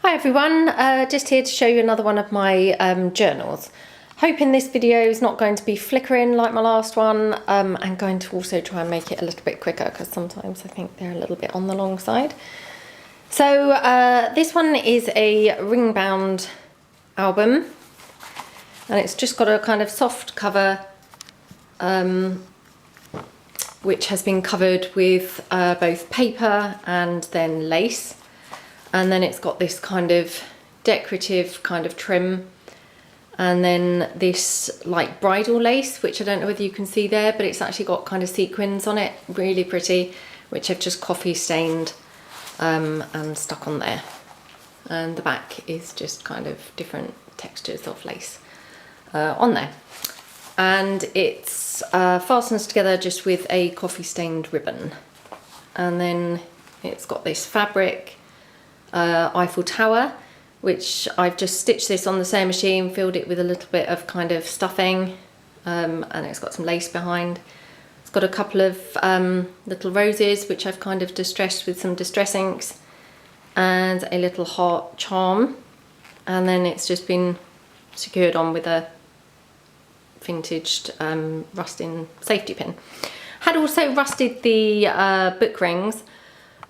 Hi everyone, just here to show you another one of my journals. Hoping this video is not going to be flickering like my last one. I'm going to also try and make it a little bit quicker because sometimes I think they're a little bit on the long side. So this one is a ring bound album and it's just got a kind of soft cover which has been covered with both paper and then lace. And then it's got this kind of decorative kind of trim, and then this like bridal lace, which I don't know whether you can see there, but it's actually got kind of sequins on it, really pretty, which I've just coffee stained and stuck on there. And the back is just kind of different textures of lace on there. And it's fastens together just with a coffee stained ribbon. And then it's got this fabric Eiffel Tower, which I've just stitched this on the sewing machine, filled it with a little bit of kind of stuffing, and it's got some lace behind. It's got a couple of little roses which I've kind of distressed with some distress inks, and a little heart charm, and then it's just been secured on with a vintaged rusting safety pin. Had also rusted the book rings,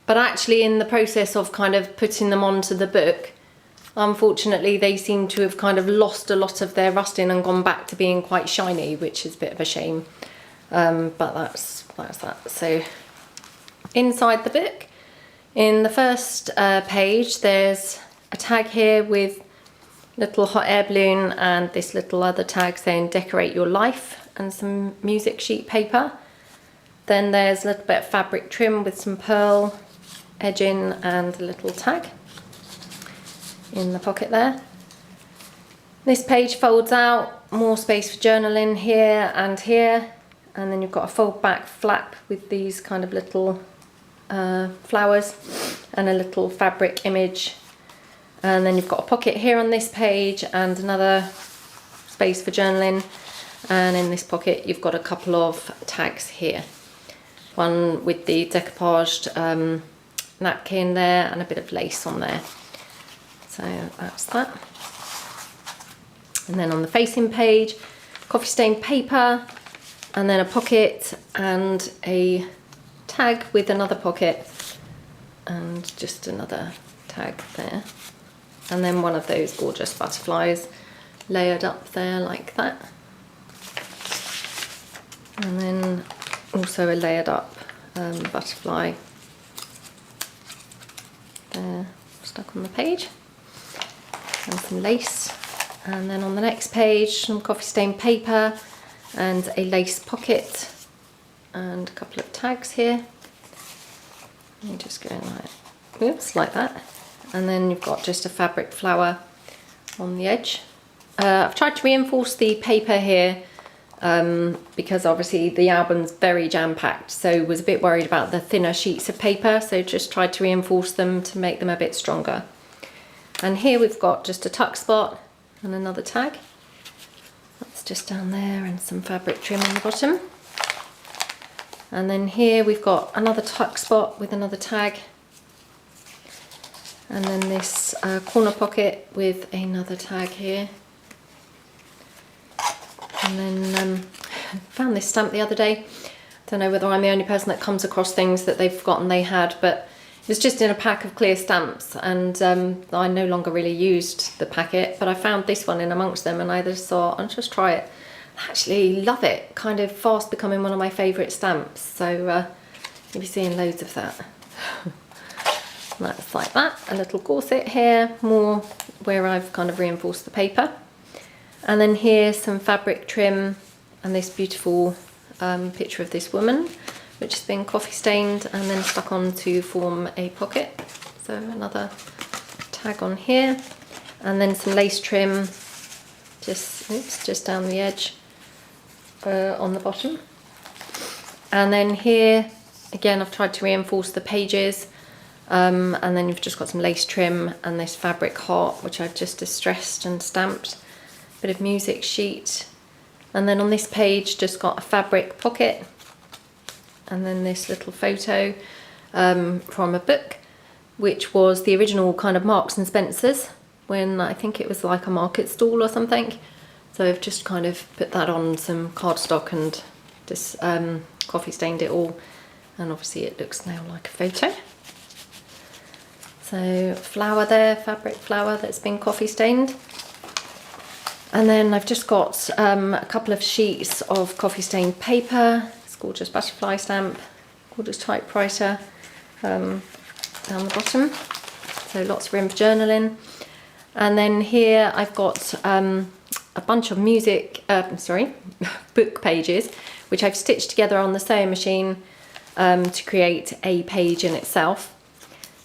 but actually in the process of kind of putting them onto the book, unfortunately they seem to have kind of lost a lot of their rusting and gone back to being quite shiny, which is a bit of a shame. But that's that. So inside the book, in the first page, there's a tag here with little hot air balloon and this little other tag saying decorate your life and some music sheet paper. Then there's a little bit of fabric trim with some pearl edging and a little tag in the pocket there. This page folds out, more space for journaling here, and then you've got a fold back flap with these kind of little flowers and a little fabric image, and then you've got a pocket here on this page and another space for journaling, and in this pocket you've got a couple of tags here, one with the decoupaged napkin there and a bit of lace on there. So that's that. And then on the facing page, coffee stained paper, and then a pocket and a tag with another pocket and just another tag there. And then one of those gorgeous butterflies layered up there like that. And then also a layered up butterfly there stuck on the page, and some lace. And then on the next page, some coffee stained paper and a lace pocket and a couple of tags here. You just go in like, oops, like that. And then you've got just a fabric flower on the edge. I've tried to reinforce the paper here because obviously the album's very jam-packed, so was a bit worried about the thinner sheets of paper, so just tried to reinforce them to make them a bit stronger. And here we've got just a tuck spot and another tag. That's just down there, and some fabric trim on the bottom. And then here we've got another tuck spot with another tag, and then this corner pocket with another tag here. And then found this stamp the other day. Don't know whether I'm the only person that comes across things that they've forgotten they had, but it was just in a pack of clear stamps, and I no longer really used the packet, but I found this one in amongst them, and I just thought I'll just try it. I actually love it, kind of fast becoming one of my favourite stamps, so you'll be seeing loads of that. That's like that, a little corset here, more where I've kind of reinforced the paper. And then here some fabric trim and this beautiful picture of this woman, which has been coffee stained and then stuck on to form a pocket. So another tag on here, and then some lace trim just down the edge on the bottom. And then here again I've tried to reinforce the pages, and then you've just got some lace trim and this fabric heart which I've just distressed and stamped. Bit of music sheet, and then on this page just got a fabric pocket, and then this little photo from a book which was the original kind of Marks and Spencer's, when I think it was like a market stall or something. So I've just kind of put that on some cardstock and just coffee stained it all, and obviously it looks now like a photo. So flower there, fabric flower that's been coffee stained. And then I've just got a couple of sheets of coffee stained paper. This gorgeous butterfly stamp, gorgeous typewriter down the bottom. So lots of room for journaling. And then here I've got a bunch of book pages, which I've stitched together on the sewing machine to create a page in itself.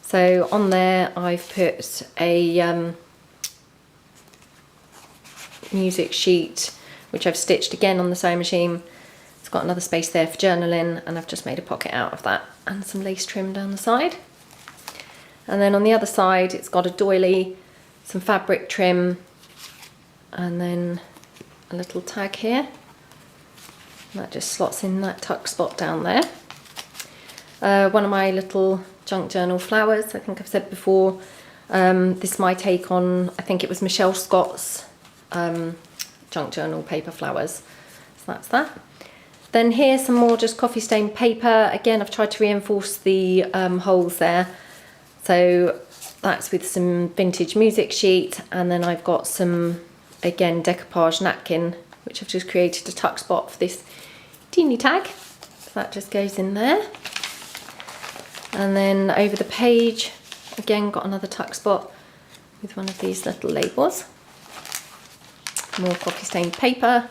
So on there I've put a music sheet, which I've stitched again on the sewing machine. It's got another space there for journaling, and I've just made a pocket out of that and some lace trim down the side. And then on the other side it's got a doily, some fabric trim, and then a little tag here. And that just slots in that tuck spot down there. One of my little junk journal flowers, I think I've said before. This is my take on, I think it was Michelle Scott's junk journal paper flowers. So that's that. Then here's some more just coffee stained paper. Again, I've tried to reinforce the holes there. So that's with some vintage music sheet, and then I've got some, again, decoupage napkin, which I've just created a tuck spot for this teeny tag. So that just goes in there. And then over the page, again, got another tuck spot with one of these little labels. More coffee stained paper.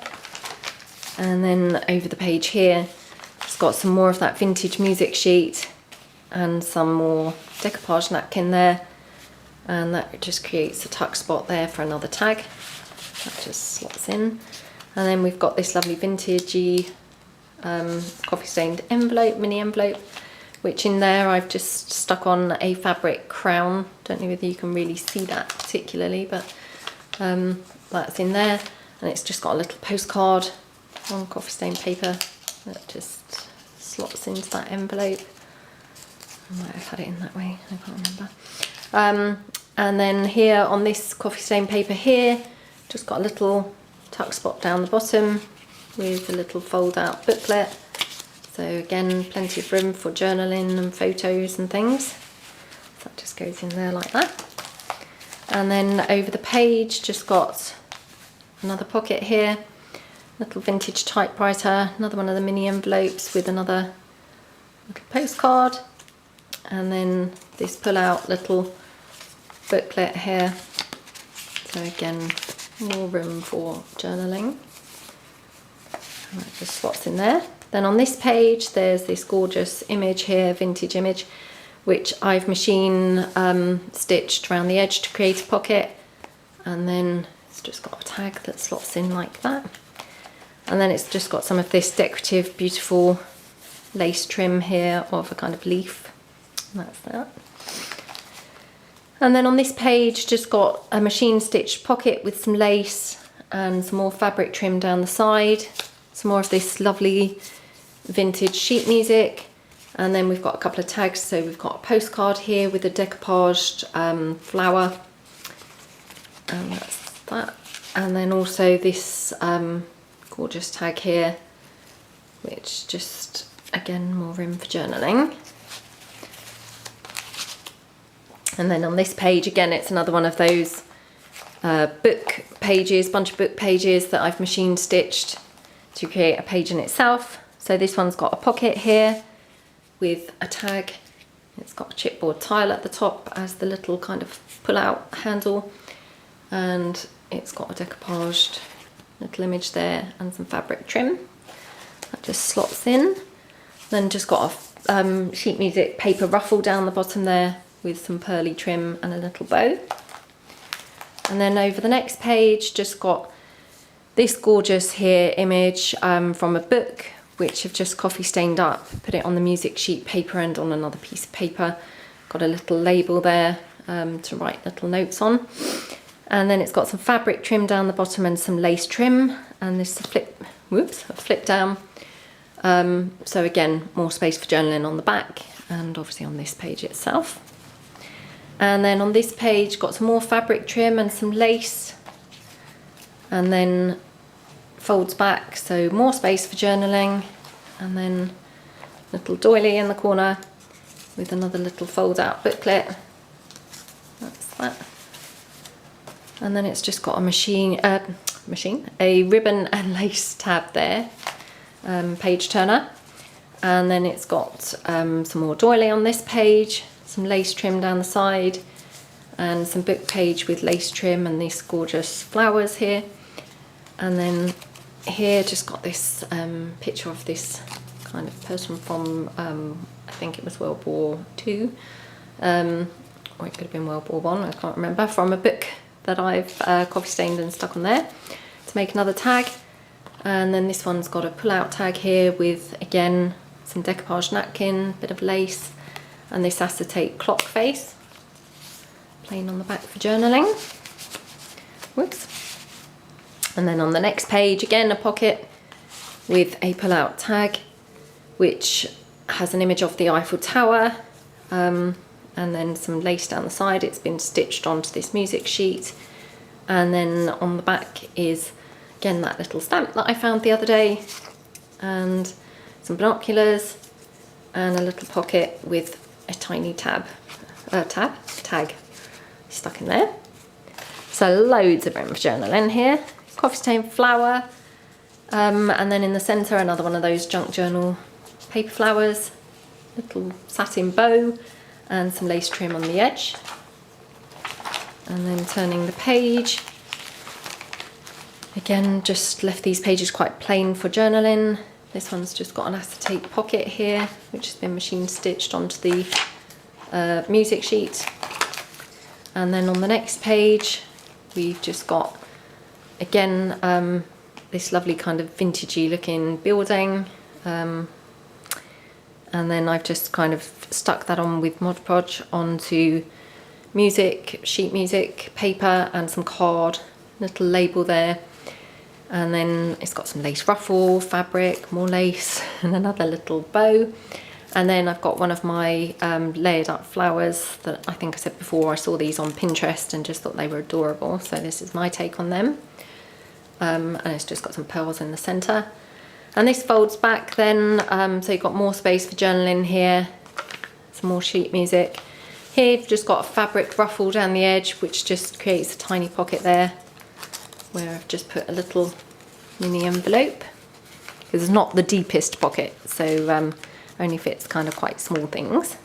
And then over the page here, just got some more of that vintage music sheet and some more decoupage napkin there. And that just creates a tuck spot there for another tag. That just slots in. And then we've got this lovely vintagey coffee stained envelope, mini envelope, which in there I've just stuck on a fabric crown. Don't know whether you can really see that particularly, but that's in there. And it's just got a little postcard on coffee stained paper that just slots into that envelope. I might have had it in that way, I can't remember. And then here on this coffee stained paper here, just got a little tuck spot down the bottom with a little fold out booklet. So again, plenty of room for journaling and photos and things. So that just goes in there like that. And then over the page, just got another pocket here, little vintage typewriter, another one of the mini envelopes with another little postcard, and then this pull out little booklet here. So again, more room for journaling. And that just slots in there. Then on this page, there's this gorgeous image here, vintage image, which I've machine stitched around the edge to create a pocket. And then it's just got a tag that slots in like that. And then it's just got some of this decorative, beautiful lace trim here of a kind of leaf. And that's that. And then on this page, just got a machine stitched pocket with some lace and some more fabric trim down the side. Some more of this lovely vintage sheet music. And then we've got a couple of tags. So we've got a postcard here with a decoupaged flower. And that's that. And then also this gorgeous tag here, which just, again, more room for journaling. And then on this page, again, it's another one of those book pages, bunch of book pages that I've machine stitched to create a page in itself. So this one's got a pocket here with a tag. It's got a chipboard tile at the top as the little kind of pull out handle. And it's got a decoupaged little image there and some fabric trim. That just slots in. Then just got a sheet music paper ruffle down the bottom there with some pearly trim and a little bow. And then over the next page, just got this gorgeous here image from a book, which I've just coffee stained up, put it on the music sheet paper and on another piece of paper. Got a little label there to write little notes on. And then it's got some fabric trim down the bottom and some lace trim, and this is a flip down. So again, more space for journaling on the back and obviously on this page itself. And then on this page, got some more fabric trim and some lace. And then folds back, so more space for journaling. And then little doily in the corner with another little fold out booklet. That's that. And then it's just got a ribbon and lace tab there, page turner. And then it's got some more doily on this page, some lace trim down the side, and some book page with lace trim and these gorgeous flowers here. And then here just got this picture of this kind of person from, I think it was World War II, or it could have been World War I can't remember, from a book that I've coffee stained and stuck on there to make another tag. And then this one's got a pull-out tag here with, again, some decoupage napkin, bit of lace, and this acetate clock face, plain on the back for journaling. Whoops. And then on the next page, again, a pocket with a pull-out tag, which has an image of the Eiffel Tower, and then some lace down the side. It's been stitched onto this music sheet. And then on the back is, again, that little stamp that I found the other day, and some binoculars, and a little pocket with a tiny tag stuck in there. So loads of room for journaling here. Coffee stain flower, and then in the centre another one of those junk journal paper flowers, little satin bow, and some lace trim on the edge. And then turning the page, again, just left these pages quite plain for journaling. This one's just got an acetate pocket here, which has been machine stitched onto the music sheet. And then on the next page, we've just got, again, this lovely kind of vintagey looking building. And then I've just kind of stuck that on with Mod Podge onto music, sheet music, paper, and some card, little label there. And then it's got some lace ruffle, fabric, more lace, and another little bow. And then I've got one of my layered up flowers that I think I said before, I saw these on Pinterest and just thought they were adorable. So this is my take on them. And it's just got some pearls in the centre. And this folds back then, so you've got more space for journaling here, some more sheet music. Here you've just got a fabric ruffle down the edge, which just creates a tiny pocket there, where I've just put a little mini envelope, because it's not the deepest pocket, so only fits kind of quite small things.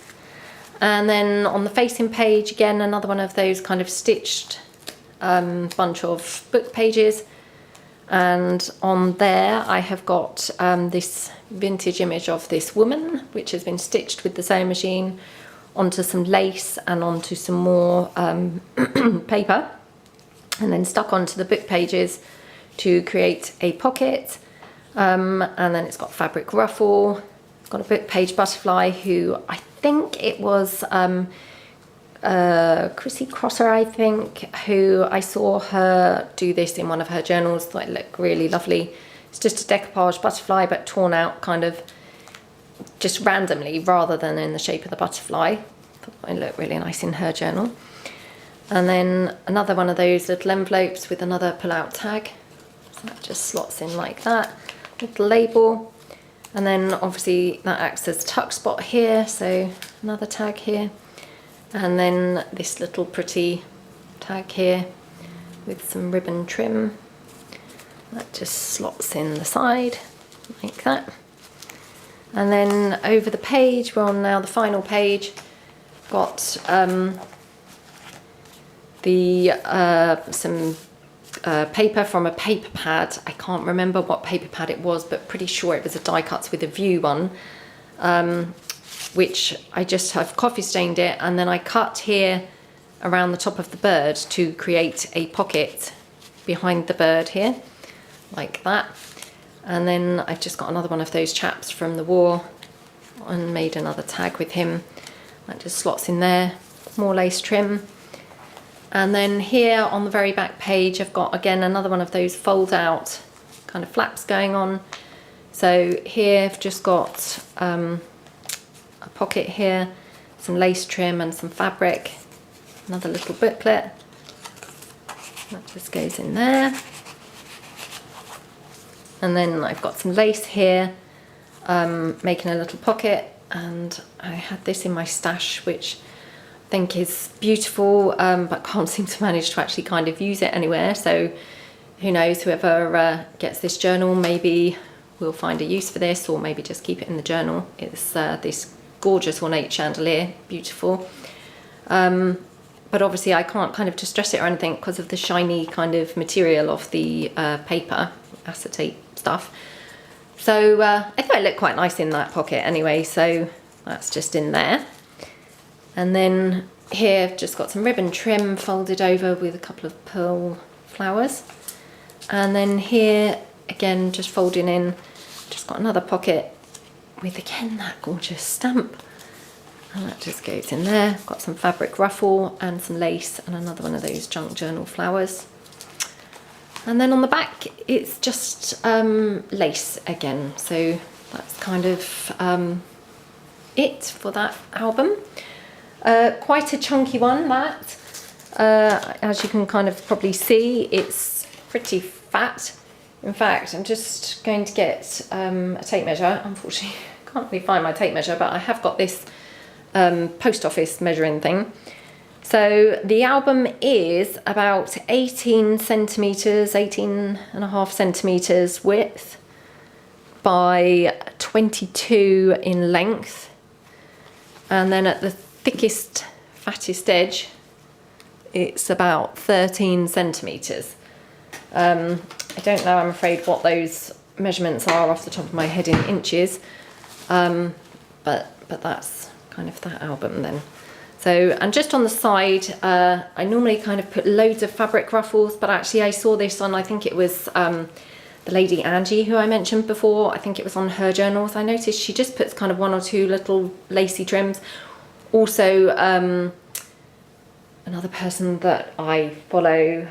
And then on the facing page, again, another one of those kind of stitched bunch of book pages. And on there I have got this vintage image of this woman, which has been stitched with the sewing machine onto some lace and onto some more paper, and then stuck onto the book pages to create a pocket. And then it's got fabric ruffle. It's got a book page butterfly, who I think it was Chrissy Crosser, I think, who I saw her do this in one of her journals. Thought it looked really lovely. It's just a decoupage butterfly, but torn out kind of just randomly rather than in the shape of the butterfly. Thought it looked really nice in her journal. And then another one of those little envelopes with another pull-out tag. So that just slots in like that. Little label. And then obviously that acts as a tuck spot here, so another tag here. And then this little pretty tag here with some ribbon trim. That just slots in the side like that. And then over the page, we're on now the final page, got some paper from a paper pad. I can't remember what paper pad it was, but pretty sure it was a die cuts with a view one, which I just have coffee stained it, and then I cut here around the top of the bird to create a pocket behind the bird here, like that. And then I've just got another one of those chaps from the war and made another tag with him. That just slots in there, more lace trim. And then here on the very back page, I've got again another one of those fold out kind of flaps going on. So here I've just got a pocket here, some lace trim and some fabric, another little booklet. That just goes in there. And then I've got some lace here, making a little pocket, and I had this in my stash, which I think is beautiful, but can't seem to manage to actually kind of use it anywhere. So who knows, whoever gets this journal maybe will find a use for this, or maybe just keep it in the journal. It's this gorgeous ornate chandelier, beautiful. But obviously I can't kind of distress it or anything because of the shiny kind of material of the paper, acetate stuff. So I thought it looked quite nice in that pocket anyway, so that's just in there. And then here I've just got some ribbon trim folded over with a couple of pearl flowers. And then here, again, just folding in, just got another pocket with, again, that gorgeous stamp. And that just goes in there. Got some fabric ruffle and some lace and another one of those junk journal flowers. And then on the back, it's just lace again. So that's kind of it for that album. Quite a chunky one, that. As you can kind of probably see, it's pretty fat. In fact, I'm just going to get a tape measure. Unfortunately, I can't really find my tape measure, but I have got this post office measuring thing. So the album is about 18 centimetres, 18.5 centimetres width by 22 in length. And then at the thickest, fattest edge, it's about 13 centimetres. I don't know, I'm afraid, what those measurements are off the top of my head in inches, but that's kind of that album then. So, and just on the side, I normally kind of put loads of fabric ruffles, but actually I saw this on, I think it was the lady Angie who I mentioned before. I think it was on her journals. I noticed she just puts kind of one or two little lacy trims. Also, another person that I follow,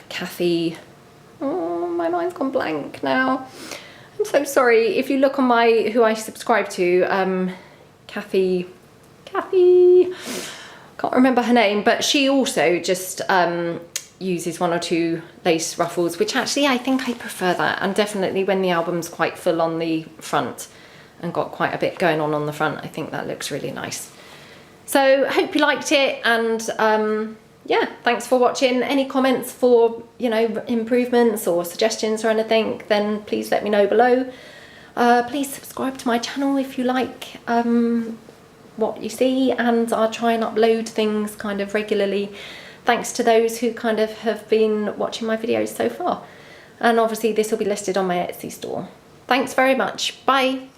Kathy, oh, my mind's gone blank now. I'm so sorry. If you look on my, who I subscribe to, Kathy, can't remember her name, but she also just uses one or two lace ruffles, which actually I think I prefer that. And definitely when the album's quite full on the front and got quite a bit going on the front, I think that looks really nice. So hope you liked it, and yeah, thanks for watching. Any comments for, you know, improvements or suggestions or anything, then please let me know below. Please subscribe to my channel if you like what you see, and I'll try and upload things kind of regularly, thanks to those who kind of have been watching my videos so far. And obviously this will be listed on my Etsy store. Thanks very much. Bye.